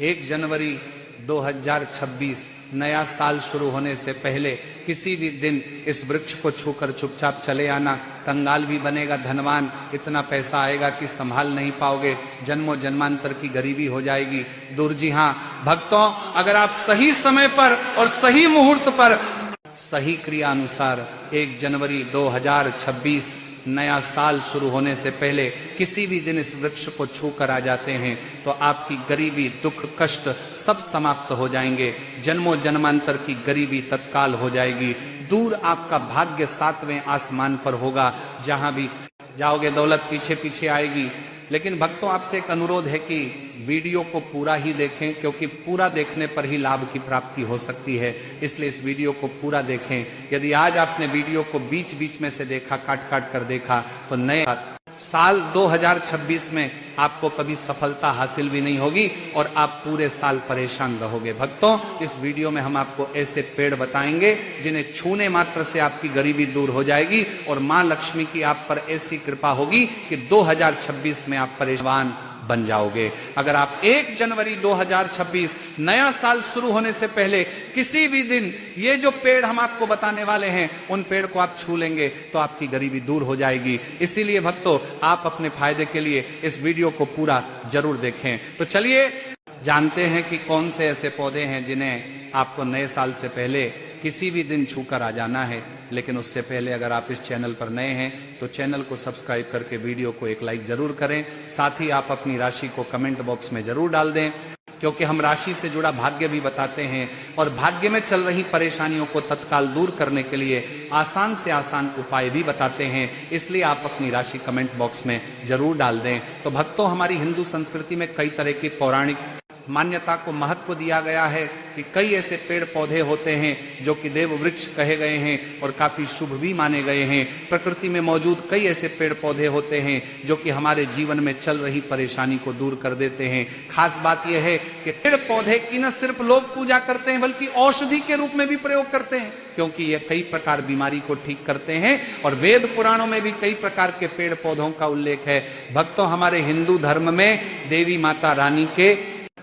1 जनवरी 2026 नया साल शुरू होने से पहले किसी भी दिन इस वृक्ष को छूकर चुपचाप चले आना। कंगाल भी बनेगा धनवान, इतना पैसा आएगा कि संभाल नहीं पाओगे, जन्मों जन्मांतर की गरीबी हो जाएगी दूर। जी हाँ भक्तों, अगर आप सही समय पर और सही मुहूर्त पर सही क्रिया अनुसार 1 जनवरी 2026 नया साल शुरू होने से पहले किसी भी दिन इस वृक्ष को छू कर आ जाते हैं तो आपकी गरीबी, दुख, कष्ट सब समाप्त हो जाएंगे। जन्मों जन्मांतर की गरीबी तत्काल हो जाएगी दूर। आपका भाग्य 7वें आसमान पर होगा, जहां भी जाओगे दौलत पीछे पीछे आएगी। लेकिन भक्तों, आपसे एक अनुरोध है कि वीडियो को पूरा ही देखें, क्योंकि पूरा देखने पर ही लाभ की प्राप्ति हो सकती है। इसलिए इस वीडियो को पूरा देखें। यदि आज आपने वीडियो को बीच बीच में से देखा, काट काट कर देखा, तो नए साल 2026 में आपको कभी सफलता हासिल भी नहीं होगी और आप पूरे साल परेशान रहोगे। भक्तों, इस वीडियो में हम आपको ऐसे पेड़ बताएंगे जिन्हें छूने मात्र से आपकी गरीबी दूर हो जाएगी और मां लक्ष्मी की आप पर ऐसी कृपा होगी कि 2026 में आप परेशान बन जाओगे। अगर आप 1 जनवरी 2026 नया साल शुरू होने से पहले किसी भी दिन ये जो पेड़ हम आपको बताने वाले हैं, उन पेड़ को आप छू लेंगे तो आपकी गरीबी दूर हो जाएगी। इसीलिए भक्तों, आप अपने फायदे के लिए इस वीडियो को पूरा जरूर देखें। तो चलिए जानते हैं कि कौन से ऐसे पौधे हैं जिन्हें आपको नए साल से पहले किसी भी दिन छूकर आ जाना है। लेकिन उससे पहले अगर आप इस चैनल पर नए हैं तो चैनल को सब्सक्राइब करके वीडियो को एक लाइक जरूर करें। साथ ही आप अपनी राशि को कमेंट बॉक्स में जरूर डाल दें, क्योंकि हम राशि से जुड़ा भाग्य भी बताते हैं और भाग्य में चल रही परेशानियों को तत्काल दूर करने के लिए आसान से आसान उपाय भी बताते हैं। इसलिए आप अपनी राशि कमेंट बॉक्स में जरूर डाल दें। तो भक्तों, हमारी हिंदू संस्कृति में कई तरह की पौराणिक मान्यता को महत्व दिया गया है कि कई ऐसे पेड़ पौधे होते हैं जो कि देव वृक्ष कहे गए हैं और काफी शुभ भी माने गए हैं। प्रकृति में मौजूद कई ऐसे पेड़ पौधे होते हैं जो कि हमारे जीवन में चल रही परेशानी को दूर कर देते हैं। खास बात यह है कि पेड़ पौधे की न सिर्फ लोग पूजा करते हैं बल्कि औषधि के रूप में भी प्रयोग करते हैं, क्योंकि ये कई प्रकार बीमारी को ठीक करते हैं और वेद पुराणों में भी कई प्रकार के पेड़ पौधों का उल्लेख है। भक्तों, हमारे हिंदू धर्म में देवी माता रानी के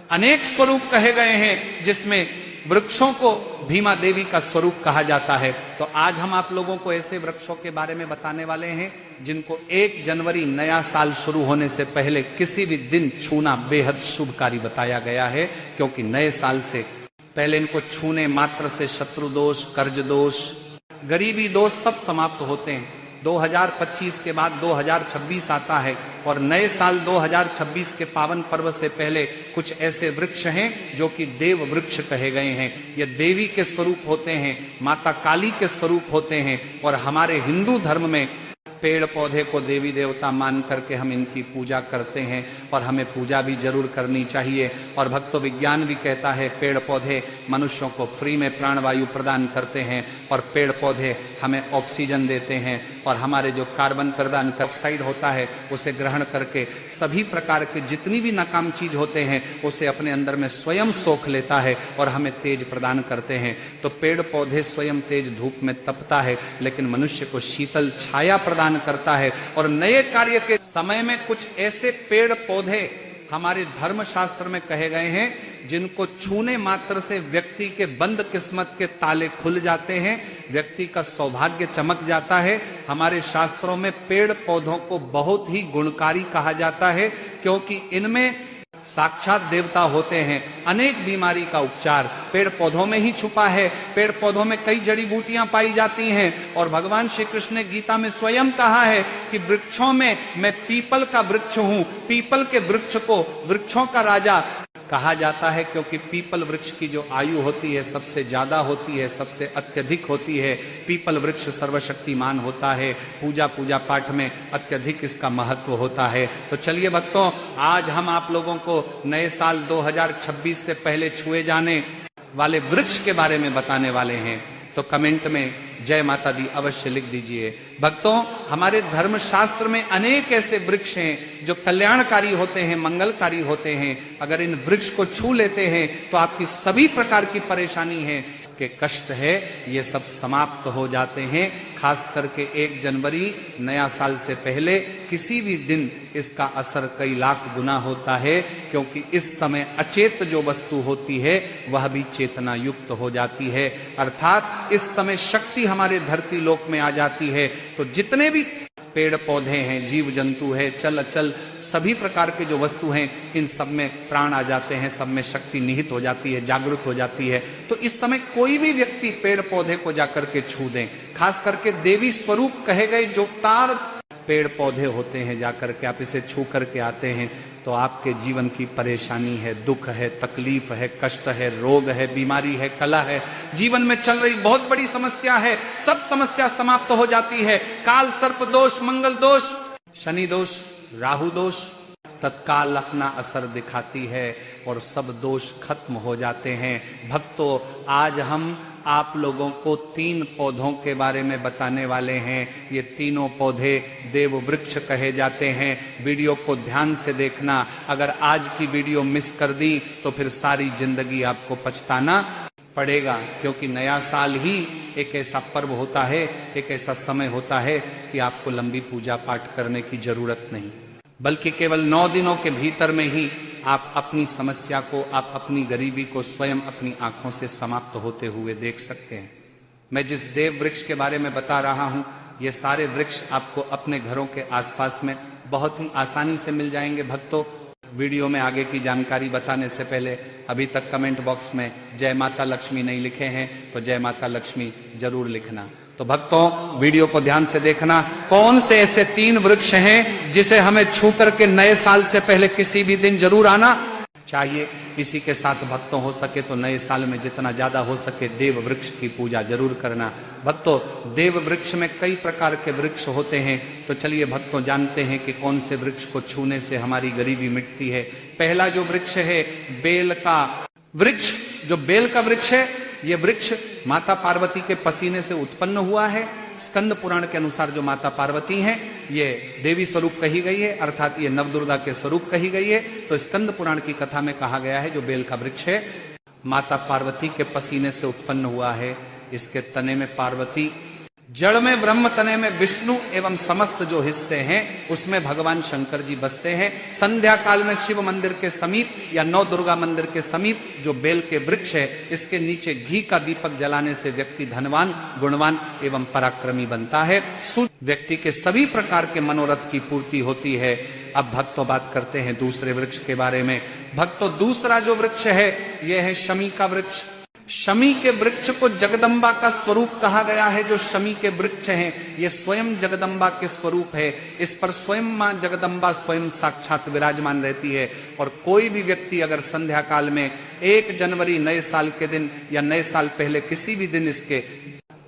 अनेक स्वरूप कहे गए हैं, जिसमें वृक्षों को भीमा देवी का स्वरूप कहा जाता है। तो आज हम आप लोगों को ऐसे वृक्षों के बारे में बताने वाले हैं जिनको 1 जनवरी नया साल शुरू होने से पहले किसी भी दिन छूना बेहद शुभकारी बताया गया है, क्योंकि नए साल से पहले इनको छूने मात्र से शत्रु दोष, कर्ज दोष, गरीबी दोष सब समाप्त होते हैं। 2025 के बाद 2026 आता है और नए साल 2026 के पावन पर्व से पहले कुछ ऐसे वृक्ष हैं जो कि देव वृक्ष कहे गए हैं। ये देवी के स्वरूप होते हैं, माता काली के स्वरूप होते हैं और हमारे हिंदू धर्म में पेड़ पौधे को देवी देवता मान करके हम इनकी पूजा करते हैं और हमें पूजा भी जरूर करनी चाहिए। और भक्तों, विज्ञान भी कहता है पेड़ पौधे मनुष्यों को फ्री में प्राणवायु प्रदान करते हैं और पेड़ पौधे हमें ऑक्सीजन देते हैं और हमारे जो कार्बन प्रदान ऑक्साइड होता है उसे ग्रहण करके सभी प्रकार के जितनी भी नाकाम चीज होते हैं उसे अपने अंदर में स्वयं सोख लेता है और हमें तेज प्रदान करते हैं। तो पेड़ पौधे स्वयं तेज धूप में तपता है, लेकिन मनुष्य को शीतल छाया प्रदान करता है। और नए कार्य के समय में कुछ ऐसे पेड़ पौधे हमारे धर्म शास्त्र में कहे गए हैं जिनको छूने मात्र से व्यक्ति के बंद किस्मत के ताले खुल जाते हैं, व्यक्ति का सौभाग्य चमक जाता है। हमारे शास्त्रों में पेड़ पौधों को बहुत ही गुणकारी कहा जाता है, क्योंकि इनमें साक्षात देवता होते हैं। अनेक बीमारी का उपचार पेड़ पौधों में ही छुपा है। पेड़ पौधों में कई जड़ी बूटियां पाई जाती हैं और भगवान श्री कृष्ण ने गीता में स्वयं कहा है कि वृक्षों में मैं पीपल का वृक्ष हूं। पीपल के वृक्ष को वृक्षों का राजा कहा जाता है, क्योंकि पीपल वृक्ष की जो आयु होती है सबसे ज्यादा होती है, सबसे अत्यधिक होती है। पीपल वृक्ष सर्वशक्तिमान होता है, पूजा पाठ में अत्यधिक इसका महत्व होता है। तो चलिए भक्तों, आज हम आप लोगों को नए साल 2026 से पहले छुए जाने वाले वृक्ष के बारे में बताने वाले हैं। तो कमेंट में जय माता दी अवश्य लिख दीजिए। भक्तों, हमारे धर्म शास्त्र में अनेक ऐसे वृक्ष हैं जो कल्याणकारी होते हैं, मंगलकारी होते हैं, अगर इन वृक्ष को छू लेते हैं तो आपकी सभी प्रकार की परेशानी है, के कष्ट है, ये सब समाप्त हो जाते हैं। खास करके 1 जनवरी नया साल से पहले किसी भी दिन इसका असर कई लाख गुना होता है, क्योंकि इस समय अचेत जो वस्तु होती है वह भी चेतना युक्त हो जाती है, अर्थात इस समय शक्ति हमारे धरती लोक में आ जाती है। तो जितने भी पेड़ पौधे हैं, जीव जंतु है, चल अचल सभी प्रकार के जो वस्तु हैं, इन सब में प्राण आ जाते हैं, सब में शक्ति निहित हो जाती है, जागृत हो जाती है। तो इस समय कोई भी व्यक्ति पेड़ पौधे को जाकर के छू दें, खास करके देवी स्वरूप कहे गए जो तार पेड़ पौधे होते हैं, जाकर के आप इसे छू करके आते हैं तो आपके जीवन की परेशानी है, दुख है, तकलीफ है, कष्ट है, रोग है, बीमारी है, कला है, जीवन में चल रही बहुत बड़ी समस्या है, सब समस्या समाप्त हो जाती है। काल सर्प दोष, मंगल दोष, शनि दोष, राहु दोष तत्काल अपना असर दिखाती है और सब दोष खत्म हो जाते हैं। भक्तों, आज हम आप लोगों को 3 पौधों के बारे में बताने वाले हैं। ये तीनों पौधे देव वृक्ष कहे जाते हैं। वीडियो को ध्यान से देखना, अगर आज की वीडियो मिस कर दी तो फिर सारी जिंदगी आपको पछताना पड़ेगा, क्योंकि नया साल ही एक ऐसा पर्व होता है, एक ऐसा समय होता है कि आपको लंबी पूजा पाठ करने की जरूरत नहीं, बल्कि केवल 9 दिनों के भीतर में ही आप अपनी समस्या को, आप अपनी गरीबी को स्वयं अपनी आंखों से समाप्त होते हुए देख सकते हैं। मैं जिस देव वृक्ष के बारे में बता रहा हूं, ये सारे वृक्ष आपको अपने घरों के आसपास में बहुत ही आसानी से मिल जाएंगे। भक्तों, वीडियो में आगे की जानकारी बताने से पहले अभी तक कमेंट बॉक्स में जय माता लक्ष्मी नहीं लिखे हैं तो जय माता लक्ष्मी जरूर लिखना। तो भक्तों, वीडियो को ध्यान से देखना, कौन से ऐसे 3 वृक्ष हैं जिसे हमें छू करके नए साल से पहले किसी भी दिन जरूर आना चाहिए। इसी के साथ भक्तों, हो सके तो नए साल में जितना ज्यादा हो सके देव वृक्ष की पूजा जरूर करना। भक्तों, देव वृक्ष में कई प्रकार के वृक्ष होते हैं, तो चलिए भक्तों जानते हैं कि कौन से वृक्ष को छूने से हमारी गरीबी मिटती है। पहला जो वृक्ष है बेल का वृक्ष। जो बेल का वृक्ष है, ये वृक्ष माता पार्वती के पसीने से उत्पन्न हुआ है। स्कंद पुराण के अनुसार जो माता पार्वती हैं, ये देवी स्वरूप कही गई है, अर्थात ये नवदुर्गा के स्वरूप कही गई है। तो स्कंद पुराण की कथा में कहा गया है जो बेल का वृक्ष है माता पार्वती के पसीने से उत्पन्न हुआ है। इसके तने में पार्वती, जड़ में ब्रह्म, तने में विष्णु एवं समस्त जो हिस्से हैं उसमें भगवान शंकर जी बसते हैं। संध्या काल में शिव मंदिर के समीप या नौ दुर्गा मंदिर के समीप जो बेल के वृक्ष है, इसके नीचे घी का दीपक जलाने से व्यक्ति धनवान, गुणवान एवं पराक्रमी बनता है। व्यक्ति के सभी प्रकार के मनोरथ की पूर्ति होती है। अब भक्तों बात करते हैं दूसरे वृक्ष के बारे में। भक्तों, दूसरा जो वृक्ष है यह है शमी का वृक्ष। शमी के वृक्ष को जगदम्बा का स्वरूप कहा गया है। जो शमी के वृक्ष हैं, ये स्वयं जगदम्बा के स्वरूप है। इस पर स्वयं मां जगदम्बा स्वयं साक्षात विराजमान रहती है। और कोई भी व्यक्ति अगर संध्या काल में 1 जनवरी नए साल के दिन या नए साल पहले किसी भी दिन इसके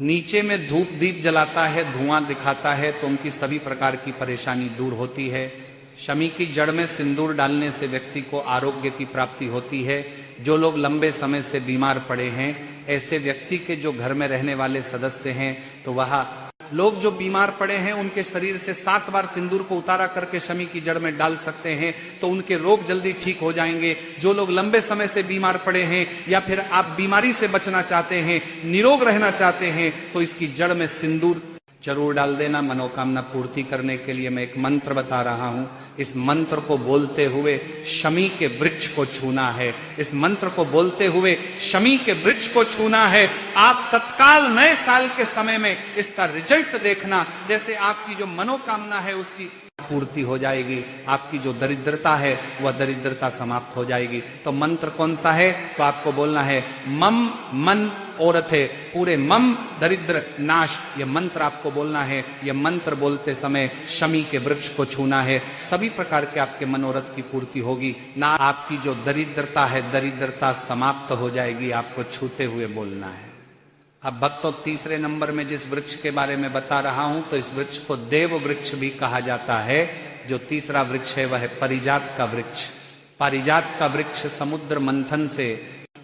नीचे में धूप दीप जलाता है, धुआं दिखाता है, तो उनकी सभी प्रकार की परेशानी दूर होती है। शमी की जड़ में सिंदूर डालने से व्यक्ति को आरोग्य की प्राप्ति होती है। जो लोग लंबे समय से बीमार पड़े हैं, ऐसे व्यक्ति के जो घर में रहने वाले सदस्य हैं, तो वह लोग जो बीमार पड़े हैं उनके शरीर से 7 बार सिंदूर को उतारा करके शमी की जड़ में डाल सकते हैं, तो उनके रोग जल्दी ठीक हो जाएंगे। जो लोग लंबे समय से बीमार पड़े हैं या फिर आप बीमारी से बचना चाहते हैं, निरोग रहना चाहते हैं, तो इसकी जड़ में सिंदूर जरूर डाल देना। मनोकामना पूर्ति करने के लिए मैं एक मंत्र बता रहा हूं। इस मंत्र को बोलते हुए शमी के वृक्ष को छूना है। इस मंत्र को बोलते हुए शमी के वृक्ष को छूना है। आप तत्काल नए साल के समय में इसका रिजल्ट देखना। जैसे आपकी जो मनोकामना है उसकी पूर्ति हो जाएगी, आपकी जो दरिद्रता है वह दरिद्रता समाप्त हो जाएगी। तो मंत्र कौन सा है? तो आपको बोलना है मम मन औरथे, पूरे मम दरिद्र नाश, यह मंत्र आपको बोलना है। यह मंत्र बोलते समय शमी के वृक्ष को छूना है। सभी प्रकार के आपके मनोरथ की पूर्ति होगी ना। आपकी जो दरिद्रता है, दरिद्रता समाप्त हो जाएगी। आपको छूते हुए बोलना है। अब भक्तों, तीसरे नंबर में जिस वृक्ष के बारे में बता रहा हूं, तो इस वृक्ष को देव वृक्ष भी कहा जाता है। जो तीसरा वृक्ष है वह है पारिजात का वृक्ष। पारिजात का वृक्ष समुद्र मंथन से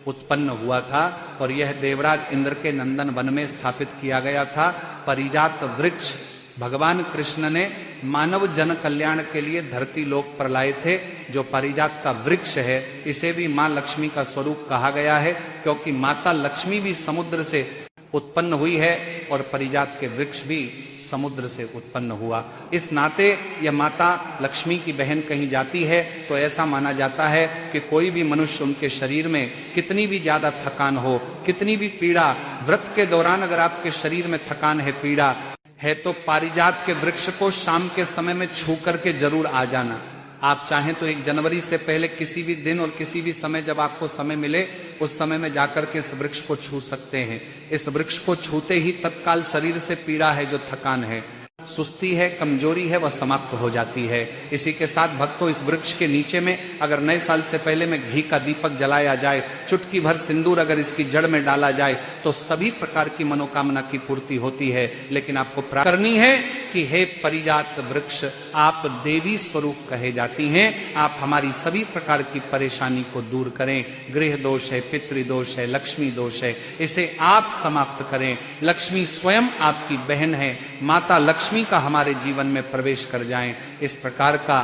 उत्पन्न हुआ था और यह देवराज इंद्र के नंदन वन में स्थापित किया गया था। पारिजात वृक्ष भगवान कृष्ण ने मानव जन कल्याण के लिए धरती लोक पर लाए थे। जो पारिजात का वृक्ष है इसे भी मां लक्ष्मी का स्वरूप कहा गया है, क्योंकि माता लक्ष्मी भी समुद्र से उत्पन्न हुई है और पारिजात के वृक्ष भी समुद्र से उत्पन्न हुआ। इस नाते यह माता लक्ष्मी की बहन कहीं जाती है तो ऐसा माना जाता है कि कोई भी मनुष्य उनके शरीर में कितनी भी ज्यादा थकान हो, कितनी भी पीड़ा, व्रत के दौरान अगर आपके शरीर में थकान है, पीड़ा है, तो पारिजात के वृक्ष को शाम के समय में छू करके जरूर आ जाना। आप चाहें तो 1 जनवरी से पहले किसी भी दिन और किसी भी समय जब आपको समय मिले उस समय में जाकर के इस वृक्ष को छू सकते हैं। इस वृक्ष को छूते ही तत्काल शरीर से पीड़ा है, जो थकान है, सुस्ती है, कमजोरी है, वह समाप्त हो जाती है। इसी के साथ भक्तों, इस वृक्ष के नीचे में अगर नए साल से पहले में घी का दीपक जलाया जाए, चुटकी भर सिंदूर अगर इसकी जड़ में डाला जाए तो सभी प्रकार की मनोकामना की पूर्ति होती है। लेकिन आपको प्रार्थना करनी है कि हे परिजात वृक्ष, आप देवी स्वरूप कहे जाती हैं, आप हमारी सभी प्रकार की परेशानी को दूर करें। गृह दोष है, पितृदोष है, लक्ष्मी दोष है, इसे आप समाप्त करें। लक्ष्मी स्वयं आपकी बहन है, माता लक्ष्मी का हमारे जीवन में प्रवेश कर जाएं। इस प्रकार का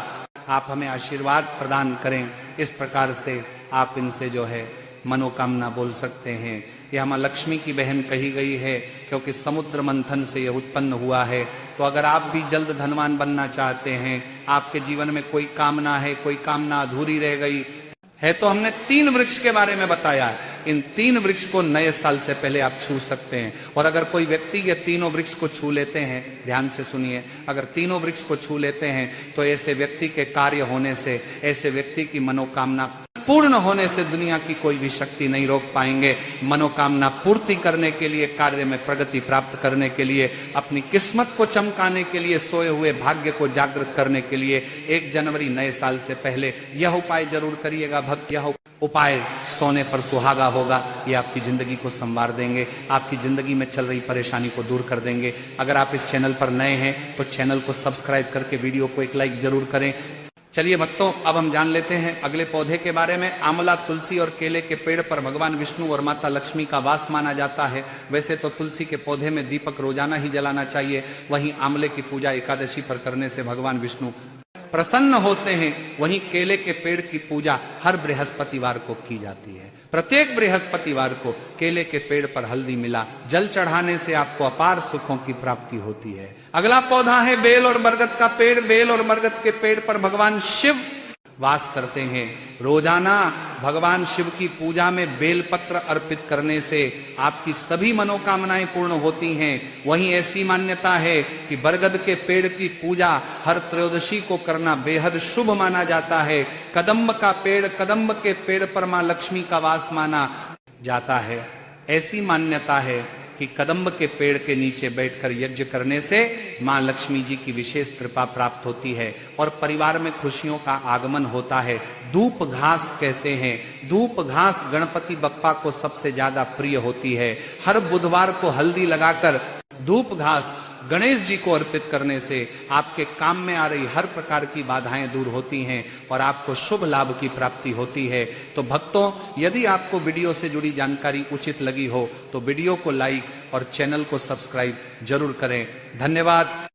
आप हमें आशीर्वाद प्रदान करें। इस प्रकार से आप इनसे जो है मनोकामना बोल सकते हैं। यह मां लक्ष्मी की बहन कही गई है क्योंकि समुद्र मंथन से यह उत्पन्न हुआ है। तो अगर आप भी जल्द धनवान बनना चाहते हैं, आपके जीवन में कोई कामना है, कोई कामना अधूरी रह गई है, तो हमने 3 वृक्ष के बारे में बताया है। इन 3 वृक्ष को नए साल से पहले आप छू सकते हैं। और अगर कोई व्यक्ति ये तीनों वृक्ष को छू लेते हैं, ध्यान से सुनिए, अगर तीनों वृक्ष को छू लेते हैं तो ऐसे व्यक्ति के कार्य होने से, ऐसे व्यक्ति की मनोकामना पूर्ण होने से दुनिया की कोई भी शक्ति नहीं रोक पाएंगे। मनोकामना पूर्ति करने के लिए, कार्य में प्रगति प्राप्त करने के लिए, अपनी किस्मत को चमकाने के लिए, सोए हुए भाग्य को जागृत करने के लिए 1 जनवरी नए साल से पहले यह उपाय जरूर करिएगा भक्त। यह उपाय सोने पर सुहागा होगा। ये आपकी जिंदगी को संवार देंगे, आपकी जिंदगी में चल रही परेशानी को दूर कर देंगे। अगर आप इस चैनल पर नए हैं तो चैनल को सब्सक्राइब करके वीडियो को एक लाइक जरूर करें। चलिए भक्तों, अब हम जान लेते हैं अगले पौधे के बारे में। आंवला, तुलसी और केले के पेड़ पर भगवान विष्णु और माता लक्ष्मी का वास माना जाता है। वैसे तो तुलसी के पौधे में दीपक रोजाना ही जलाना चाहिए, वहीं आंवले की पूजा एकादशी पर करने से भगवान विष्णु प्रसन्न होते हैं। वहीं केले के पेड़ की पूजा हर बृहस्पतिवार को की जाती है। प्रत्येक बृहस्पतिवार को केले के पेड़ पर हल्दी मिला जल चढ़ाने से आपको अपार सुखों की प्राप्ति होती है। अगला पौधा है बेल और बरगद का पेड़। बेल और बरगद के पेड़ पर भगवान शिव वास करते हैं। रोजाना भगवान शिव की पूजा में बेलपत्र अर्पित करने से आपकी सभी मनोकामनाएं पूर्ण होती हैं। वहीं ऐसी मान्यता है कि बरगद के पेड़ की पूजा हर त्रयोदशी को करना बेहद शुभ माना जाता है। कदम्ब का पेड़, कदम्ब के पेड़ पर मां लक्ष्मी का वास माना जाता है। ऐसी मान्यता है कि कदम्ब के पेड़ के नीचे बैठकर यज्ञ करने से मां लक्ष्मी जी की विशेष कृपा प्राप्त होती है और परिवार में खुशियों का आगमन होता है। धूप घास कहते हैं, धूप घास गणपति बप्पा को सबसे ज्यादा प्रिय होती है। हर बुधवार को हल्दी लगाकर धूप घास गणेश जी को अर्पित करने से आपके काम में आ रही हर प्रकार की बाधाएं दूर होती हैं और आपको शुभ लाभ की प्राप्ति होती है। तो भक्तों, यदि आपको वीडियो से जुड़ी जानकारी उचित लगी हो तो वीडियो को लाइक और चैनल को सब्सक्राइब जरूर करें। धन्यवाद।